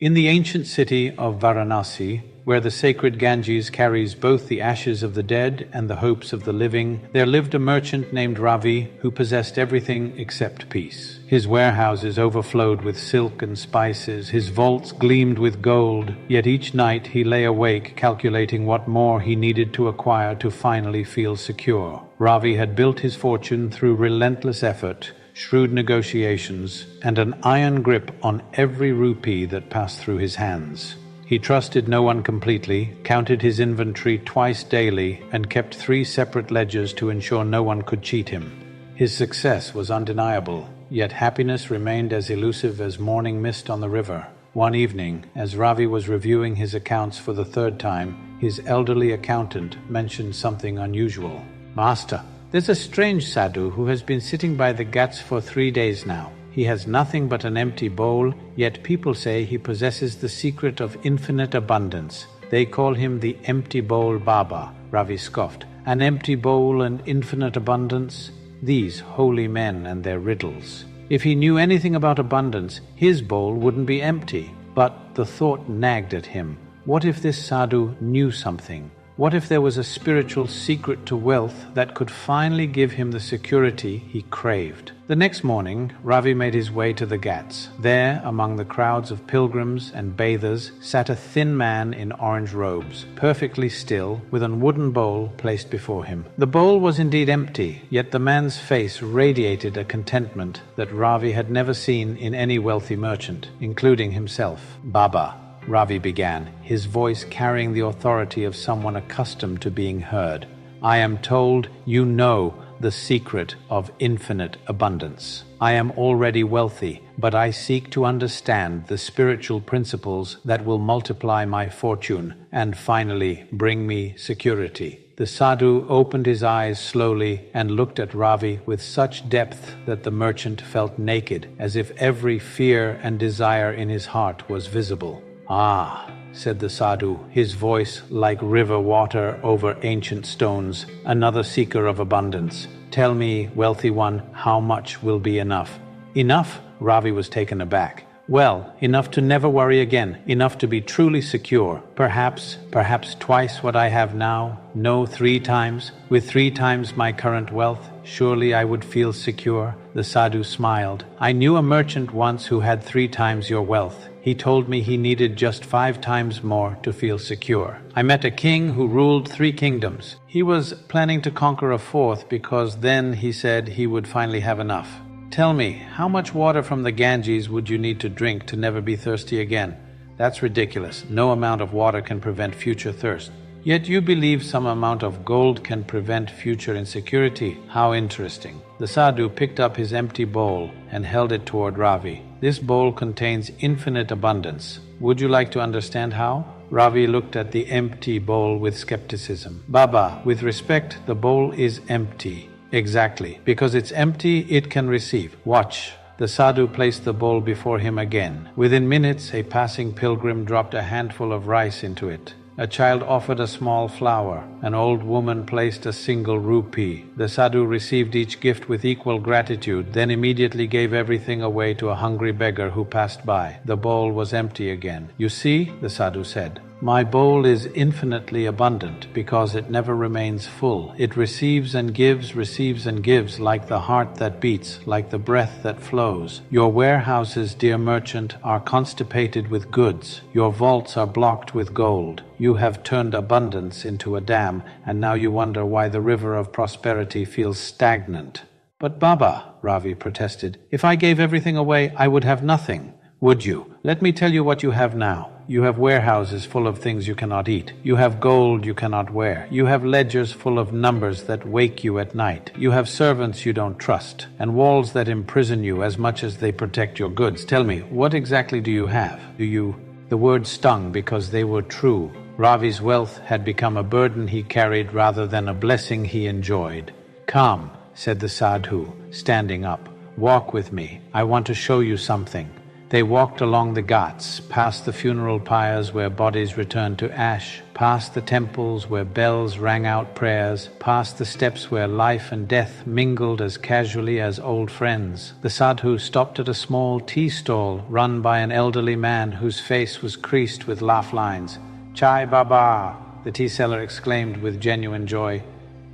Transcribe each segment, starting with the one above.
In the ancient city of Varanasi, where the sacred Ganges carries both the ashes of the dead and the hopes of the living, there lived a merchant named Ravi who possessed everything except peace. His warehouses overflowed with silk and spices, his vaults gleamed with gold, yet each night he lay awake calculating what more he needed to acquire to finally feel secure. Ravi had built his fortune through relentless effort, shrewd negotiations, and an iron grip on every rupee that passed through his hands. He trusted no one completely, counted his inventory twice daily, and kept 3 separate ledgers to ensure no one could cheat him. His success was undeniable, yet happiness remained as elusive as morning mist on the river. One evening, as Ravi was reviewing his accounts for the 3rd time, his elderly accountant mentioned something unusual. "Master, there's a strange sadhu who has been sitting by the ghats for 3 days now. He has nothing but an empty bowl, yet people say he possesses the secret of infinite abundance. They call him the empty bowl Baba." Ravi scoffed. "An empty bowl and infinite abundance? These holy men and their riddles. If he knew anything about abundance, his bowl wouldn't be empty." But the thought nagged at him. What if this sadhu knew something? What if there was a spiritual secret to wealth that could finally give him the security he craved? The next morning, Ravi made his way to the ghats. There, among the crowds of pilgrims and bathers, sat a thin man in orange robes, perfectly still, with a wooden bowl placed before him. The bowl was indeed empty, yet the man's face radiated a contentment that Ravi had never seen in any wealthy merchant, including himself. "Baba," Ravi began, his voice carrying the authority of someone accustomed to being heard, "I am told you know the secret of infinite abundance. I am already wealthy, but I seek to understand the spiritual principles that will multiply my fortune and finally bring me security." The sadhu opened his eyes slowly and looked at Ravi with such depth that the merchant felt naked, as if every fear and desire in his heart was visible. "Ah," said the sadhu, his voice like river water over ancient stones, "another seeker of abundance. Tell me, wealthy one, how much will be enough?" "Enough?" Ravi was taken aback. "Well, enough to never worry again, enough to be truly secure. Perhaps twice what I have now. No, 3 times. With 3 times my current wealth, surely I would feel secure." The sadhu smiled. "I knew a merchant once who had 3 times your wealth. He told me he needed just 5 times more to feel secure. I met a king who ruled 3 kingdoms. He was planning to conquer a 4th because then he said he would finally have enough. Tell me, how much water from the Ganges would you need to drink to never be thirsty again? That's ridiculous. No amount of water can prevent future thirst. Yet you believe some amount of gold can prevent future insecurity. How interesting." The sadhu picked up his empty bowl and held it toward Ravi. "This bowl contains infinite abundance. Would you like to understand how?" Ravi looked at the empty bowl with skepticism. "Baba, with respect, the bowl is empty." "Exactly. Because it's empty, it can receive. Watch." The sadhu placed the bowl before him again. Within minutes, a passing pilgrim dropped a handful of rice into it. A child offered a small flower. An old woman placed a single rupee. The sadhu received each gift with equal gratitude, then immediately gave everything away to a hungry beggar who passed by. The bowl was empty again. "You see," the sadhu said, "my bowl is infinitely abundant because it never remains full. It receives and gives like the heart that beats, like the breath that flows. Your warehouses, dear merchant, are constipated with goods. Your vaults are blocked with gold. You have turned abundance into a dam, and now you wonder why the river of prosperity feels stagnant." "But Baba," Ravi protested, "if I gave everything away, I would have nothing." "Would you? Let me tell you what you have now. You have warehouses full of things you cannot eat. You have gold you cannot wear. You have ledgers full of numbers that wake you at night. You have servants you don't trust, and walls that imprison you as much as they protect your goods. Tell me, what exactly do you have? Do you—" The words stung because they were true. Ravi's wealth had become a burden he carried rather than a blessing he enjoyed. "Come," said the sadhu, standing up. "Walk with me. I want to show you something." They walked along the ghats, past the funeral pyres where bodies returned to ash, past the temples where bells rang out prayers, past the steps where life and death mingled as casually as old friends. The sadhu stopped at a small tea stall run by an elderly man whose face was creased with laugh lines. "Chai Baba!" the tea seller exclaimed with genuine joy.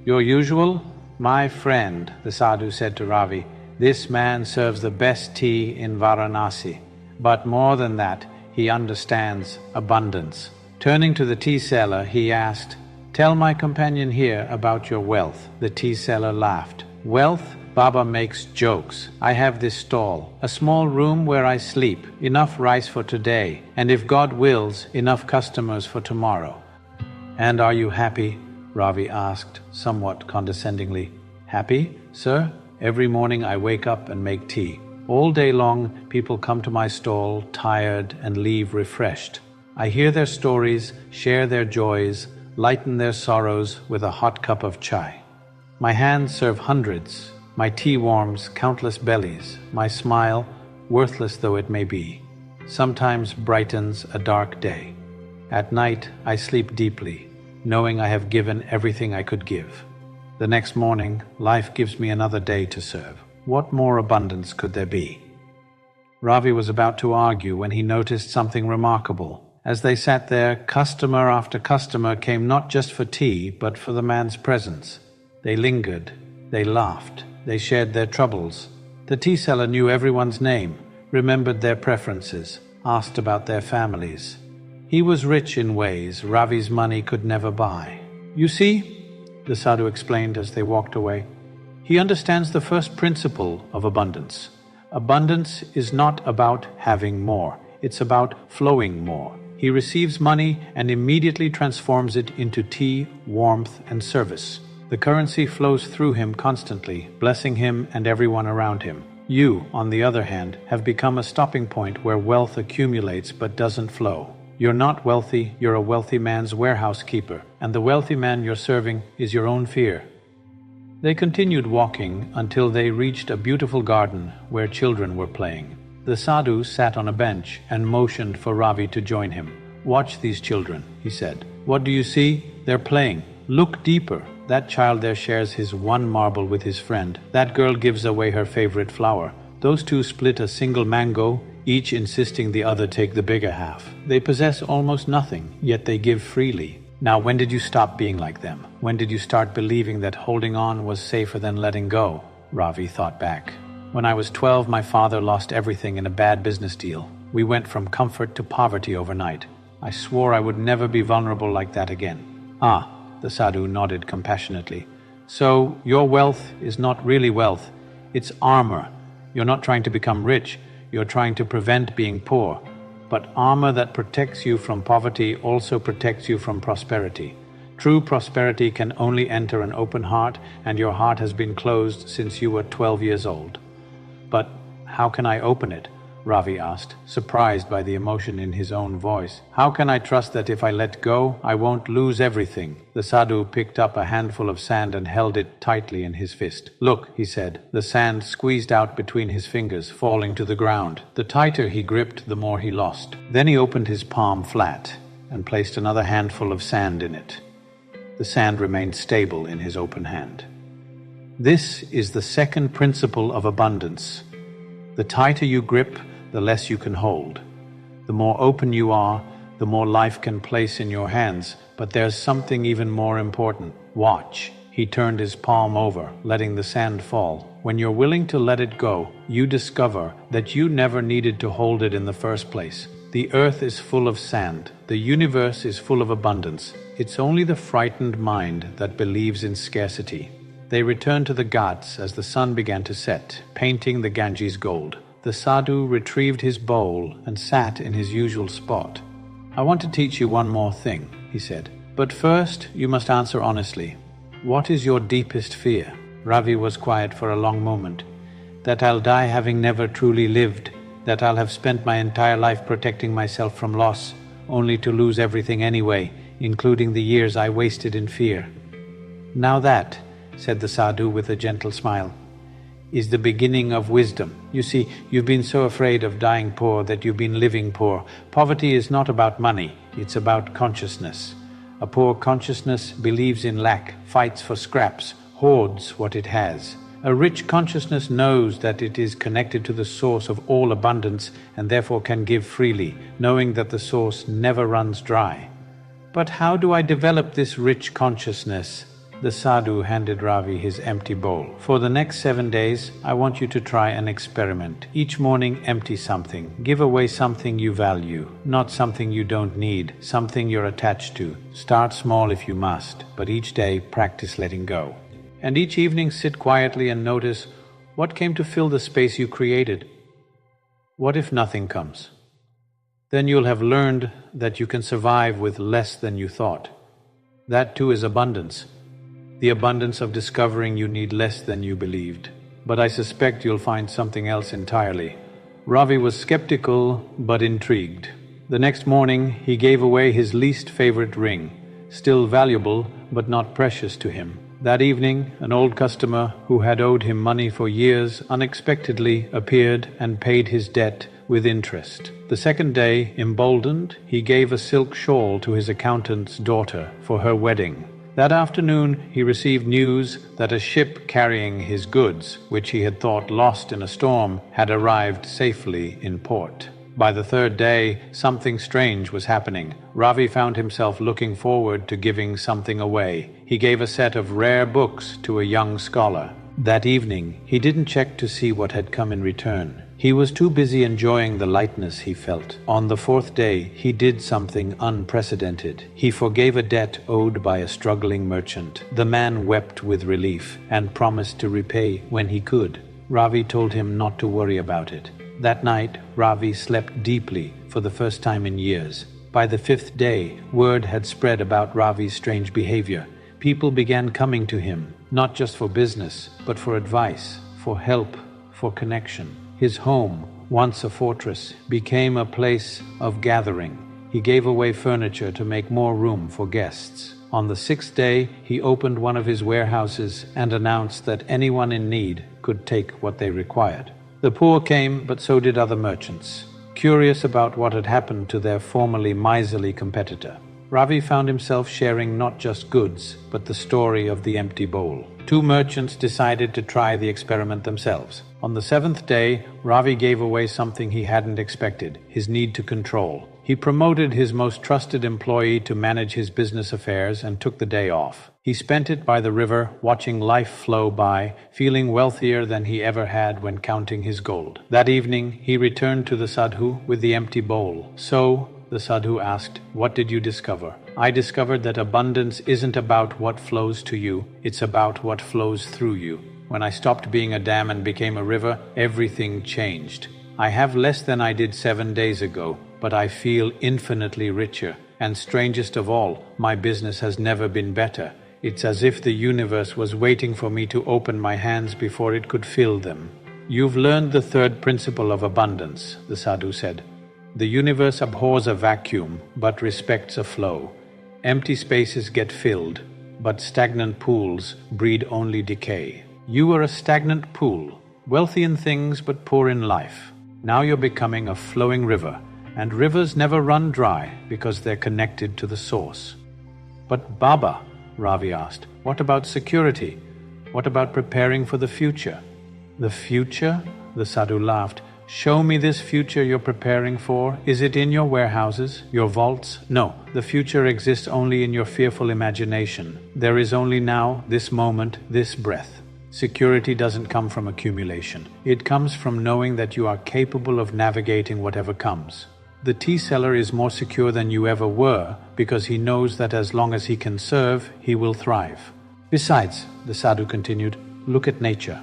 "Your usual?" "My friend," the sadhu said to Ravi, "this man serves the best tea in Varanasi. But more than that, he understands abundance." Turning to the tea seller, he asked, "Tell my companion here about your wealth." The tea seller laughed. "Wealth? Baba makes jokes. I have this stall, a small room where I sleep, enough rice for today, and if God wills, enough customers for tomorrow." "And are you happy?" Ravi asked, somewhat condescendingly. "Happy, sir? Every morning I wake up and make tea. All day long, people come to my stall, tired, and leave refreshed. I hear their stories, share their joys, lighten their sorrows with a hot cup of chai. My hands serve hundreds, my tea warms countless bellies, my smile, worthless though it may be, sometimes brightens a dark day. At night, I sleep deeply, knowing I have given everything I could give. The next morning, life gives me another day to serve. What more abundance could there be?" Ravi was about to argue when he noticed something remarkable. As they sat there, customer after customer came not just for tea, but for the man's presence. They lingered, they laughed, they shared their troubles. The tea seller knew everyone's name, remembered their preferences, asked about their families. He was rich in ways Ravi's money could never buy. "You see," the sadhu explained as they walked away, "he understands the first principle of abundance. Abundance is not about having more, it's about flowing more. He receives money and immediately transforms it into tea, warmth, and service. The currency flows through him constantly, blessing him and everyone around him. You, on the other hand, have become a stopping point where wealth accumulates but doesn't flow. You're not wealthy, you're a wealthy man's warehouse keeper, and the wealthy man you're serving is your own fear." They continued walking until they reached a beautiful garden where children were playing. The sadhu sat on a bench and motioned for Ravi to join him. "Watch these children," he said. "What do you see? They're playing. Look deeper. That child there shares his one marble with his friend. That girl gives away her favorite flower. Those two split a single mango, each insisting the other take the bigger half. They possess almost nothing, yet they give freely. Now, when did you stop being like them? When did you start believing that holding on was safer than letting go?" Ravi thought back. "When I was 12, my father lost everything in a bad business deal. We went from comfort to poverty overnight. I swore I would never be vulnerable like that again." "Ah," the sadhu nodded compassionately. "So, your wealth is not really wealth, it's armor. You're not trying to become rich, you're trying to prevent being poor. But armor that protects you from poverty also protects you from prosperity. True prosperity can only enter an open heart, and your heart has been closed since you were 12 years old." "But how can I open it?" Ravi asked, surprised by the emotion in his own voice. "How can I trust that if I let go, I won't lose everything?" The sadhu picked up a handful of sand and held it tightly in his fist. "Look," he said. The sand squeezed out between his fingers, falling to the ground. The tighter he gripped, the more he lost. Then he opened his palm flat and placed another handful of sand in it. The sand remained stable in his open hand. This is the second principle of abundance. The tighter you grip, the less you can hold. The more open you are, the more life can place in your hands. But there's something even more important. Watch. He turned his palm over, letting the sand fall. When you're willing to let it go, you discover that you never needed to hold it in the first place. The earth is full of sand. The universe is full of abundance. It's only the frightened mind that believes in scarcity. They returned to the ghats as the sun began to set, painting the Ganges gold. The sadhu retrieved his bowl and sat in his usual spot. "I want to teach you one more thing," he said. "But first, you must answer honestly. What is your deepest fear?" Ravi was quiet for a long moment. "That I'll die having never truly lived, that I'll have spent my entire life protecting myself from loss, only to lose everything anyway, including the years I wasted in fear." "Now that," said the sadhu with a gentle smile, is the beginning of wisdom. You see, you've been so afraid of dying poor that you've been living poor. Poverty is not about money, it's about consciousness. A poor consciousness believes in lack, fights for scraps, hoards what it has. A rich consciousness knows that it is connected to the source of all abundance and therefore can give freely, knowing that the source never runs dry. But how do I develop this rich consciousness? The sadhu handed Ravi his empty bowl. For the next 7 days, I want you to try an experiment. Each morning, empty something. Give away something you value, not something you don't need, something you're attached to. Start small if you must, but each day practice letting go. And each evening sit quietly and notice what came to fill the space you created. What if nothing comes? Then you'll have learned that you can survive with less than you thought. That too is abundance. The abundance of discovering you need less than you believed. But I suspect you'll find something else entirely. Ravi was skeptical but intrigued. The next morning, he gave away his least favorite ring, still valuable but not precious to him. That evening, an old customer who had owed him money for years unexpectedly appeared and paid his debt with interest. The second day, emboldened, he gave a silk shawl to his accountant's daughter for her wedding. That afternoon, he received news that a ship carrying his goods, which he had thought lost in a storm, had arrived safely in port. By the third day, something strange was happening. Ravi found himself looking forward to giving something away. He gave a set of rare books to a young scholar. That evening, he didn't check to see what had come in return. He was too busy enjoying the lightness he felt. On the fourth day, he did something unprecedented. He forgave a debt owed by a struggling merchant. The man wept with relief and promised to repay when he could. Ravi told him not to worry about it. That night, Ravi slept deeply for the first time in years. By the fifth day, word had spread about Ravi's strange behavior. People began coming to him, not just for business, but for advice, for help, for connection. His home, once a fortress, became a place of gathering. He gave away furniture to make more room for guests. On the sixth day, he opened one of his warehouses and announced that anyone in need could take what they required. The poor came, but so did other merchants, curious about what had happened to their formerly miserly competitor. Ravi found himself sharing not just goods, but the story of the empty bowl. Two merchants decided to try the experiment themselves. On the seventh day, Ravi gave away something he hadn't expected, his need to control. He promoted his most trusted employee to manage his business affairs and took the day off. He spent it by the river, watching life flow by, feeling wealthier than he ever had when counting his gold. That evening, he returned to the sadhu with the empty bowl. So, the sadhu asked, "What did you discover?" "I discovered that abundance isn't about what flows to you, it's about what flows through you. When I stopped being a dam and became a river, everything changed. I have less than I did 7 days ago, but I feel infinitely richer. And strangest of all, my business has never been better. It's as if the universe was waiting for me to open my hands before it could fill them." "You've learned the third principle of abundance," the sadhu said. "The universe abhors a vacuum, but respects a flow. Empty spaces get filled, but stagnant pools breed only decay. You were a stagnant pool, wealthy in things but poor in life. Now you're becoming a flowing river, and rivers never run dry because they're connected to the source." "But Baba," Ravi asked, "what about security? What about preparing for the future?" "The future?" the sadhu laughed. "Show me this future you're preparing for. Is it in your warehouses, your vaults? No, the future exists only in your fearful imagination. There is only now, this moment, this breath. Security doesn't come from accumulation. It comes from knowing that you are capable of navigating whatever comes. The tea seller is more secure than you ever were because he knows that as long as he can serve, he will thrive. Besides," the sadhu continued, "look at nature.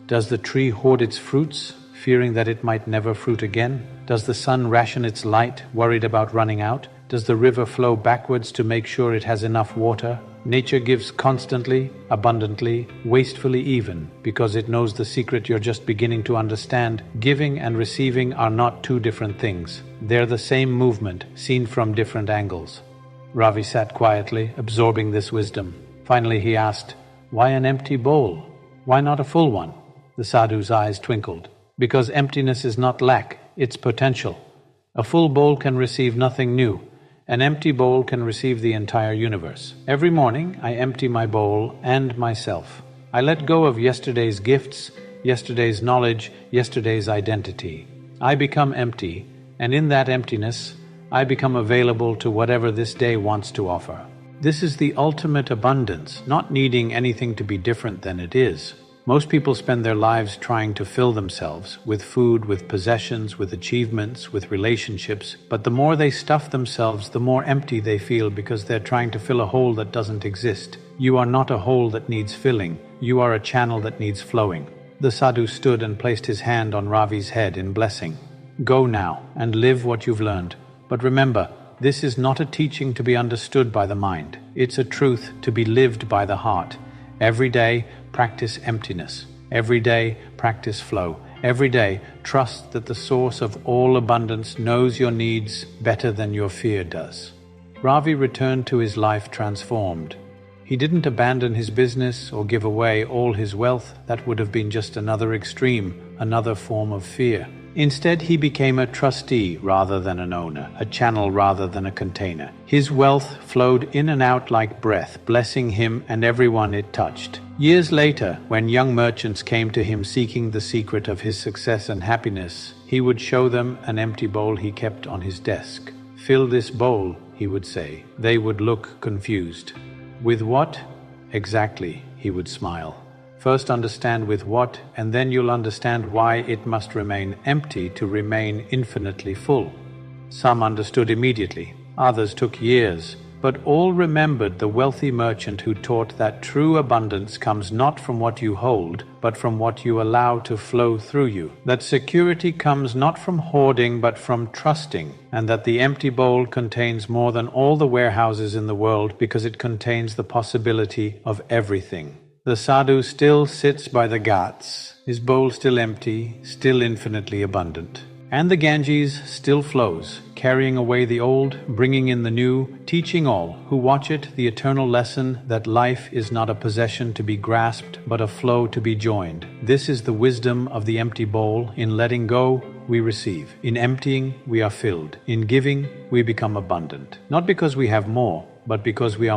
Does the tree hoard its fruits, fearing that it might never fruit again? Does the sun ration its light, worried about running out? Does the river flow backwards to make sure it has enough water? Nature gives constantly, abundantly, wastefully even, because it knows the secret you're just beginning to understand. Giving and receiving are not two different things. They're the same movement, seen from different angles." Ravi sat quietly, absorbing this wisdom. Finally he asked, "Why an empty bowl? Why not a full one?" The sadhu's eyes twinkled. Because emptiness is not lack, it's potential. A full bowl can receive nothing new. An empty bowl can receive the entire universe. Every morning, I empty my bowl and myself. I let go of yesterday's gifts, yesterday's knowledge, yesterday's identity. I become empty, and in that emptiness, I become available to whatever this day wants to offer. This is the ultimate abundance, not needing anything to be different than it is. Most people spend their lives trying to fill themselves with food, with possessions, with achievements, with relationships, but the more they stuff themselves, the more empty they feel because they're trying to fill a hole that doesn't exist. You are not a hole that needs filling. You are a channel that needs flowing. The sadhu stood and placed his hand on Ravi's head in blessing. Go now and live what you've learned. But remember, this is not a teaching to be understood by the mind. It's a truth to be lived by the heart. Every day, practice emptiness. Every day, practice flow. Every day, trust that the source of all abundance knows your needs better than your fear does. Ravi returned to his life transformed. He didn't abandon his business or give away all his wealth. That would have been just another extreme, another form of fear. Instead, he became a trustee rather than an owner, a channel rather than a container. His wealth flowed in and out like breath, blessing him and everyone it touched. Years later, when young merchants came to him seeking the secret of his success and happiness, he would show them an empty bowl he kept on his desk. "Fill this bowl," he would say. They would look confused. "With what?" "Exactly," he would smile. First understand with what, and then you'll understand why it must remain empty to remain infinitely full. Some understood immediately, others took years, but all remembered the wealthy merchant who taught that true abundance comes not from what you hold, but from what you allow to flow through you. That security comes not from hoarding, but from trusting, and that the empty bowl contains more than all the warehouses in the world because it contains the possibility of everything. The sadhu still sits by the ghats, his bowl still empty, still infinitely abundant. And the Ganges still flows, carrying away the old, bringing in the new, teaching all who watch it the eternal lesson that life is not a possession to be grasped, but a flow to be joined. This is the wisdom of the empty bowl. In letting go, we receive. In emptying, we are filled. In giving, we become abundant. Not because we have more, but because we are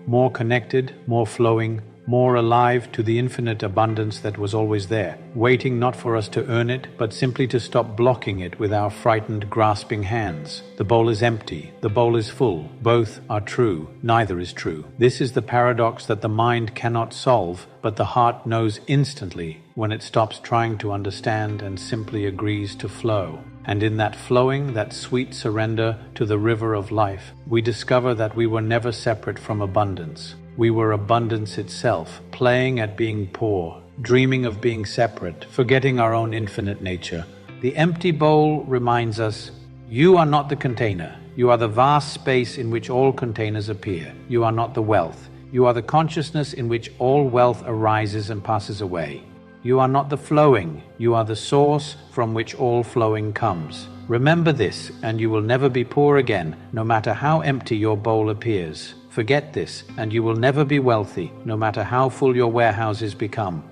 more connected, more flowing, more alive to the infinite abundance that was always there, waiting not for us to earn it, but simply to stop blocking it with our frightened, grasping hands. The bowl is empty, the bowl is full. Both are true, neither is true. This is the paradox that the mind cannot solve, but the heart knows instantly when it stops trying to understand and simply agrees to flow. And in that flowing, that sweet surrender to the river of life, we discover that we were never separate from abundance. We were abundance itself, playing at being poor, dreaming of being separate, forgetting our own infinite nature. The empty bowl reminds us, you are not the container. You are the vast space in which all containers appear. You are not the wealth. You are the consciousness in which all wealth arises and passes away. You are not the flowing. You are the source from which all flowing comes. Remember this, and you will never be poor again, no matter how empty your bowl appears. Forget this, and you will never be wealthy, no matter how full your warehouses become.